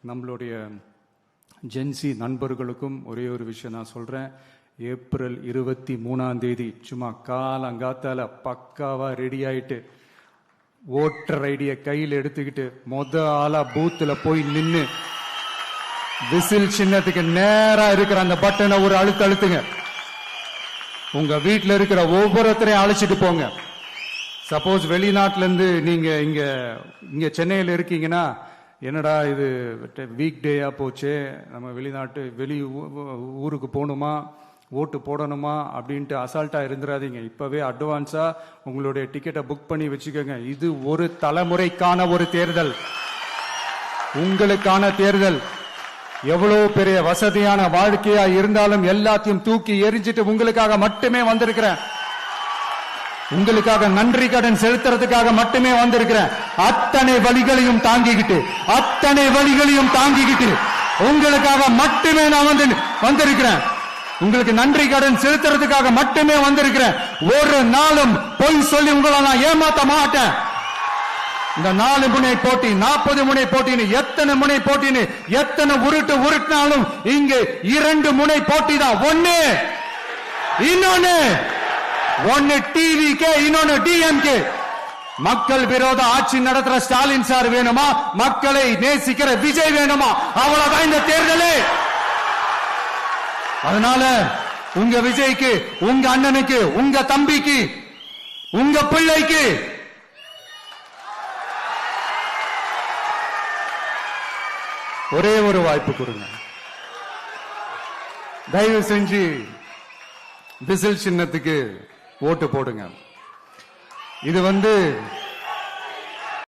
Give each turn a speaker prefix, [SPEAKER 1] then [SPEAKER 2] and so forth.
[SPEAKER 1] நம்மளுடைய ஜென்சி நண்பர்களுக்கும் ஒரே ஒரு விஷயம் நான் சொல்றேன். ஏப்ரல் 23 சும்மா காலங்காத்தால பக்காவா ரெடி ஆயிட்டு ஓட்டர் ஐடிய கையில் எடுத்துக்கிட்டு ஆளா பூத்துல போய் நின்னு விசில் சின்னத்துக்கு நேரா இருக்கிற அந்த பட்டனை ஒரு அழுத்துங்க. உங்க வீட்டுல இருக்கிற ஒவ்வொருத்தரையும் அழைச்சிட்டு போங்க. சப்போஸ் வெளிநாட்டுல இருந்து நீங்க இங்க சென்னையில இருக்கீங்கன்னா, என்னடா இது வீக் டேயா போச்சு, நம்ம வெளி ஊருக்கு போகணுமா, ஓட்டு போடணுமா அப்படின்ட்டு அசால்ட்டா இருந்துடாதீங்க. இப்பவே அட்வான்ஸா உங்களுடைய டிக்கெட்டை புக் பண்ணி வச்சுக்கோங்க. இது ஒரு தலைமுறைக்கான ஒரு தேர்தல், உங்களுக்கான தேர்தல். எவ்வளவு பெரிய வசதியான வாழ்க்கையா இருந்தாலும் எல்லாத்தையும் தூக்கி எரிஞ்சிட்டு உங்களுக்காக மட்டுமே வந்திருக்கிறேன். உங்களுக்காக நன்றி கடன் செலுத்துறதுக்காக மட்டுமே வந்திருக்கிறேன். அத்தனை வழிகளையும் தாங்கிக்கிட்டு உங்களுக்காக மட்டுமே நான் வந்திருக்கிறேன். உங்களுக்கு நன்றி கடன் செலுத்துறதுக்காக மட்டுமே வந்திருக்கிறேன். ஒரு நாளும் பொய் சொல்லி உங்களை நான் ஏமாத்த மாட்டேன். இந்த 4 முனை போட்டி, 40 முனை போட்டின்னு எத்தனை முனை போட்டின்னு எத்தனை உருட்டினாலும் இங்கு 2 முனை போட்டி தான். ஒன்னு டிவிகே, இன்னொன்னு டிஎம்கே. மக்கள் விரோத ஆட்சி நடத்துற ஸ்டாலின் சார் வேணுமா, மக்களை நேசிக்கிற விஜய் வேணுமா? அவ்வளவுதான் இந்த தேர்தலே. அதனால உங்க விஜய்க்கு, உங்க அண்ணனுக்கு, உங்க தம்பிக்கு, உங்க பிள்ளைக்கு ஒரே ஒரு வாய்ப்பு கொடுங்க. தயவு செஞ்சு விசில் சின்னத்துக்கு ஓட்டு போடுங்க. இது